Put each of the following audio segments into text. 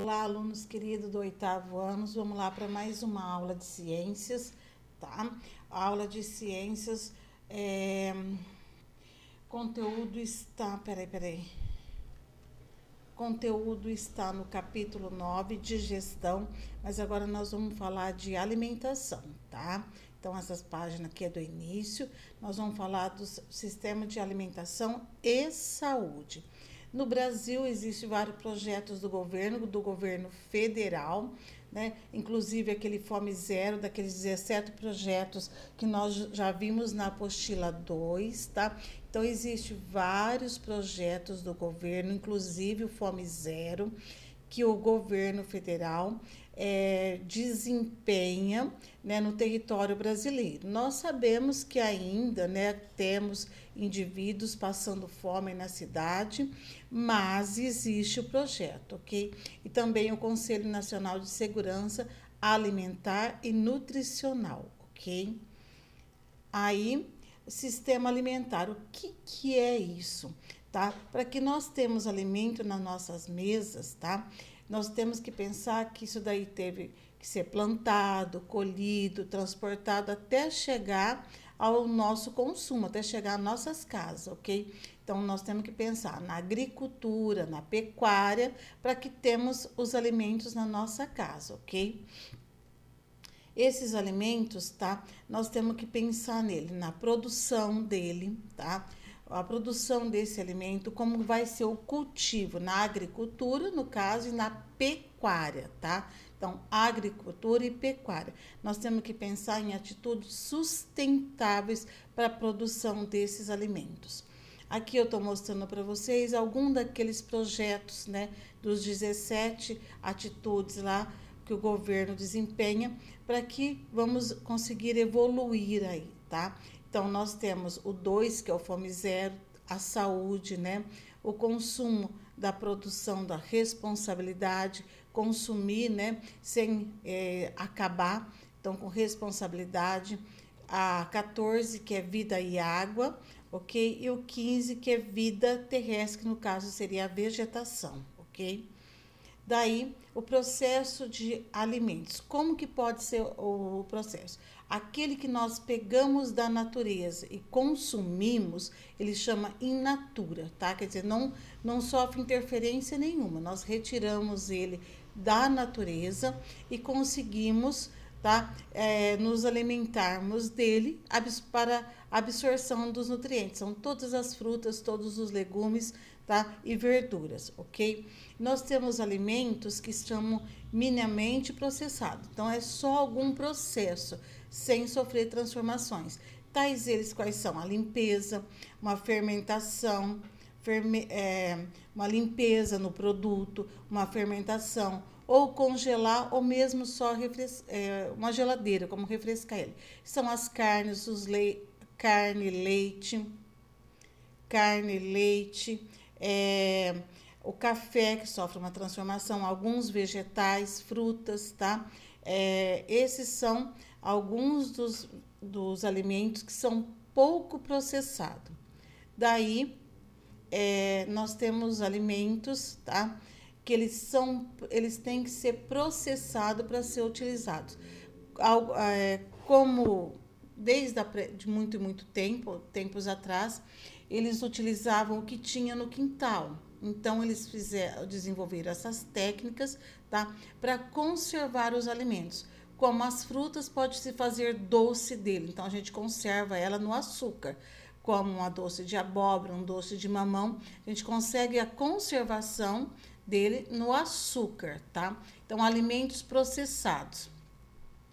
Olá, alunos queridos do 8º ano, vamos lá para mais uma aula de ciências, tá? A aula de ciências, conteúdo está, peraí. Conteúdo está no capítulo 9 de gestão, mas agora nós vamos falar de alimentação, tá? Então, essas páginas aqui é do início, nós vamos falar do sistema de alimentação e saúde. No Brasil, existem vários projetos do governo federal, né? Inclusive aquele Fome Zero, daqueles 17 projetos que nós já vimos na apostila 2, tá? Então, existem vários projetos do governo, inclusive o Fome Zero, que o governo federal desempenha, né, no território brasileiro. Nós sabemos que ainda, né, temos indivíduos passando fome na cidade, mas existe o projeto, ok? E também o Conselho Nacional de Segurança Alimentar e Nutricional, ok? Aí, sistema alimentar, o que é isso? Tá? Para que nós temos alimento nas nossas mesas, tá? Nós temos que pensar que isso daí teve que ser plantado, colhido, transportado até chegar ao nosso consumo, até chegar às nossas casas, ok? Então, nós temos que pensar na agricultura, na pecuária, para que temos os alimentos na nossa casa, ok? Esses alimentos, tá? Nós temos que pensar nele, na produção dele, tá? A produção desse alimento, como vai ser o cultivo na agricultura, no caso, e na pecuária, tá? Então, agricultura e pecuária. Nós temos que pensar em atitudes sustentáveis para a produção desses alimentos. Aqui eu estou mostrando para vocês algum daqueles projetos, né? Dos 17 atitudes lá que o governo desempenha para que vamos conseguir evoluir aí, tá? Então, nós temos o 2, que é o Fome Zero, a saúde, né? O consumo da produção, da responsabilidade, consumir, né? Sem acabar, então, com responsabilidade. A 14, que é vida e água, ok? E o 15, que é vida terrestre, que no caso seria a vegetação, ok? Daí, o processo de alimentos. Como que pode ser o processo? Aquele que nós pegamos da natureza e consumimos, ele chama in natura, tá? Quer dizer, não sofre interferência nenhuma. Nós retiramos ele da natureza e conseguimos, tá? Nos alimentarmos dele para absorção dos nutrientes. São todas as frutas, todos os legumes, tá? E verduras, ok? Nós temos alimentos que são minimamente processados. Então, é só algum processo, sem sofrer transformações. Tais eles quais são? A limpeza, uma fermentação, uma limpeza no produto, uma fermentação, ou congelar, ou mesmo só uma geladeira, como refrescar ele. São as carnes, carne, leite, o café, que sofre uma transformação, alguns vegetais, frutas, tá? Esses são alguns dos alimentos que são pouco processados. Daí, nós temos alimentos, tá? Que eles têm que ser processados para ser utilizados. Como de muito e muito tempos atrás, eles utilizavam o que tinha no quintal. Então, eles desenvolveram essas técnicas, tá? Para conservar os alimentos. Como as frutas, pode-se fazer doce dele. Então, a gente conserva ela no açúcar. Como uma doce de abóbora, um doce de mamão. A gente consegue a conservação dele no açúcar, tá? Então, alimentos processados.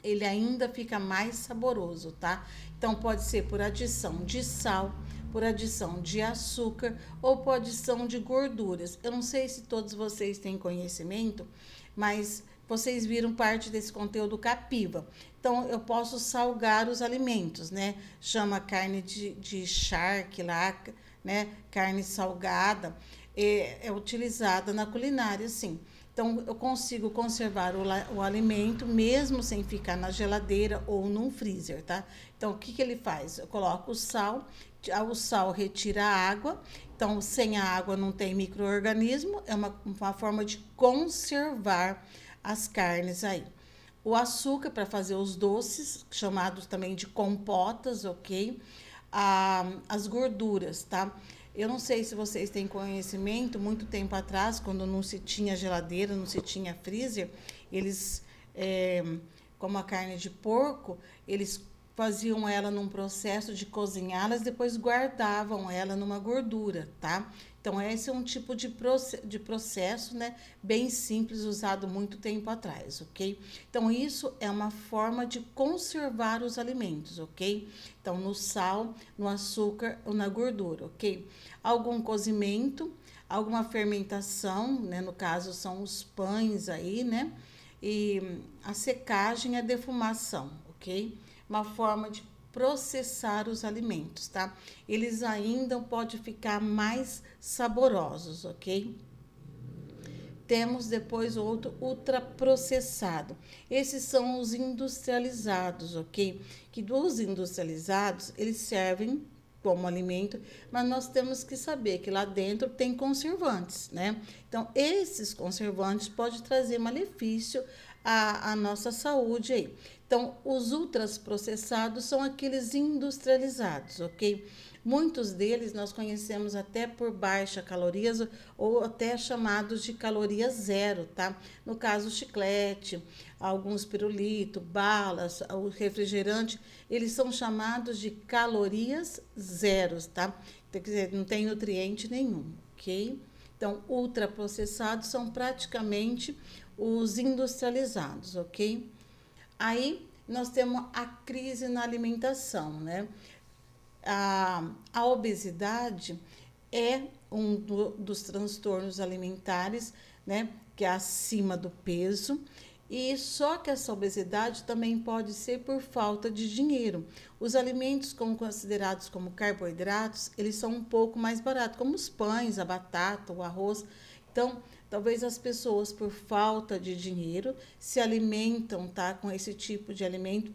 Ele ainda fica mais saboroso, tá? Então, pode ser por adição de sal, por adição de açúcar ou por adição de gorduras. Eu não sei se todos vocês têm conhecimento, mas vocês viram parte desse conteúdo Capiva. Então, eu posso salgar os alimentos, né? Chama carne de charque lá, né? Carne salgada, é utilizada na culinária, sim. Então, eu consigo conservar o alimento mesmo sem ficar na geladeira ou num freezer, tá? Então, o que ele faz? Eu coloco o sal retira a água Então, sem a água não tem micro-organismo, é uma forma de conservar as carnes aí. O açúcar para fazer os doces, chamados também de compotas, ok? As gorduras, tá? Eu não sei se vocês têm conhecimento, muito tempo atrás, quando não se tinha geladeira, não se tinha freezer, eles, como a carne de porco, eles faziam ela num processo de cozinhá-las, depois guardavam ela numa gordura, tá? Então, esse é um tipo de processo, né, bem simples, usado muito tempo atrás, ok? Então, isso é uma forma de conservar os alimentos, ok? Então, no sal, no açúcar ou na gordura, ok? Algum cozimento, alguma fermentação, né? No caso, são os pães aí, né? E a secagem e a defumação, ok? Uma forma de processar os alimentos, tá? Eles ainda podem ficar mais saborosos, ok? Temos depois outro ultraprocessado. Esses são os industrializados, ok? Que dos industrializados, eles servem como alimento, mas nós temos que saber que lá dentro tem conservantes, né? Então, esses conservantes podem trazer malefício à nossa saúde aí. Então, os ultraprocessados são aqueles industrializados, ok? Muitos deles nós conhecemos até por baixa calorias ou até chamados de caloria zero, tá? No caso, o chiclete, alguns pirulito, balas, o refrigerante, eles são chamados de calorias zeros, tá? Então, quer dizer, não tem nutriente nenhum, ok? Então, ultraprocessados são praticamente os industrializados, ok? Aí nós temos a crise na alimentação, né? A obesidade é dos transtornos alimentares, né? Que é acima do peso. E só que essa obesidade também pode ser por falta de dinheiro. Os alimentos considerados como carboidratos, eles são um pouco mais baratos, como os pães, a batata, o arroz. Então, talvez as pessoas, por falta de dinheiro, se alimentam, tá, com esse tipo de alimento.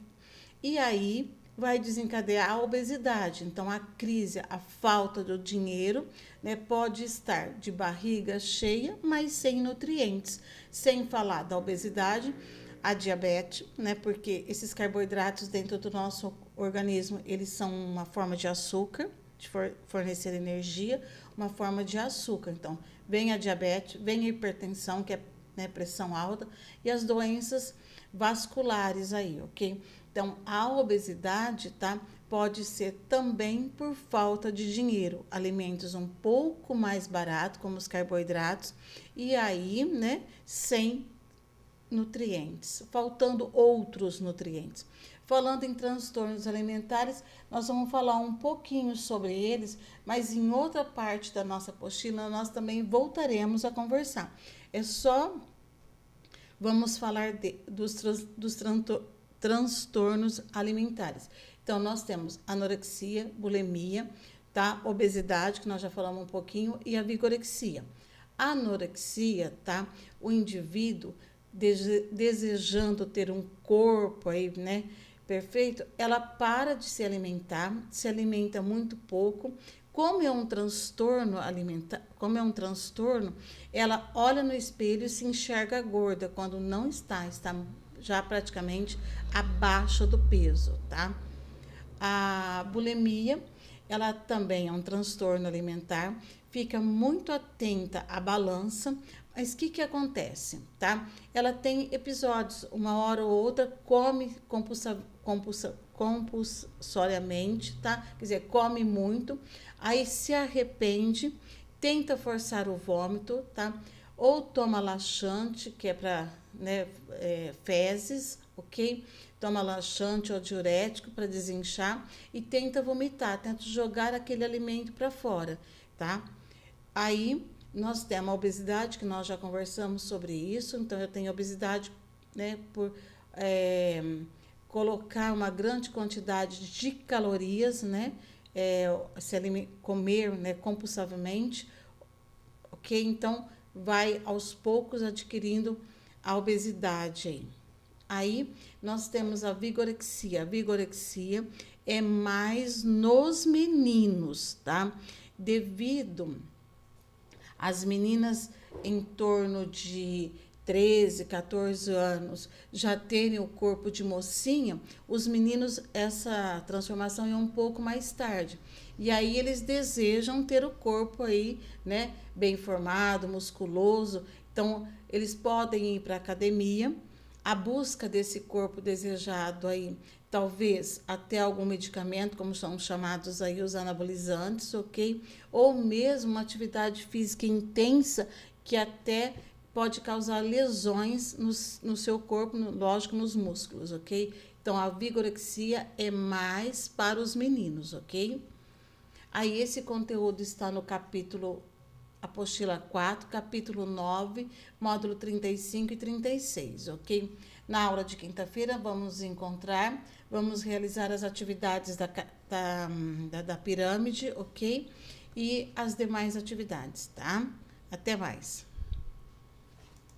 E aí vai desencadear a obesidade. Então, a crise, a falta do dinheiro, né, pode estar de barriga cheia, mas sem nutrientes. Sem falar da obesidade, a diabetes, né, porque esses carboidratos dentro do nosso organismo, eles são uma forma de açúcar, de fornecer energia, uma forma de açúcar. Então, vem a diabetes, vem a hipertensão, que é, né, pressão alta, e as doenças vasculares aí, ok? Então, a obesidade, tá, pode ser também por falta de dinheiro. Alimentos um pouco mais baratos, como os carboidratos, e aí, né, sem nutrientes, faltando outros nutrientes. Falando em transtornos alimentares, nós vamos falar um pouquinho sobre eles, mas em outra parte da nossa apostila nós também voltaremos a conversar. É só vamos falar dos transtornos alimentares. Então, nós temos anorexia, bulimia, tá? Obesidade, que nós já falamos um pouquinho, e a vigorexia. A anorexia, tá? O indivíduo desejando ter um corpo aí, né, perfeito, ela para de se alimentar, se alimenta muito pouco. Como é um transtorno alimentar, como é um transtorno, ela olha no espelho e se enxerga gorda quando não está já praticamente abaixo do peso, tá? A bulimia, ela também é um transtorno alimentar, fica muito atenta à balança, mas o que acontece, tá? Ela tem episódios, uma hora ou outra, come compulsoriamente, tá? Quer dizer, come muito, aí se arrepende, tenta forçar o vômito, tá? Ou toma laxante, que é para, né, fezes, ok? Toma laxante ou diurético para desinchar e tenta vomitar, tenta jogar aquele alimento para fora, tá? Aí nós temos a obesidade, que nós já conversamos sobre isso. Então, eu tenho obesidade, né, por colocar uma grande quantidade de calorias, né, comer, né, compulsivamente, ok? Então, vai aos poucos adquirindo a obesidade aí. Aí, nós temos a vigorexia. A vigorexia é mais nos meninos, tá? devido às meninas em torno de 13, 14 anos já terem o corpo de mocinha, os meninos, essa transformação é um pouco mais tarde. E aí eles desejam ter o corpo aí, né, bem formado, musculoso. Então, eles podem ir para a academia, a busca desse corpo desejado aí, talvez até algum medicamento, como são chamados aí os anabolizantes, ok? Ou mesmo uma atividade física intensa que até pode causar lesões no seu corpo, lógico, nos músculos, ok? Então, a vigorexia é mais para os meninos, ok? Aí, esse conteúdo está no capítulo apostila 4, capítulo 9, módulo 35 e 36, ok? Na aula de quinta-feira, vamos encontrar, vamos realizar as atividades da pirâmide, ok? E as demais atividades, tá? Até mais.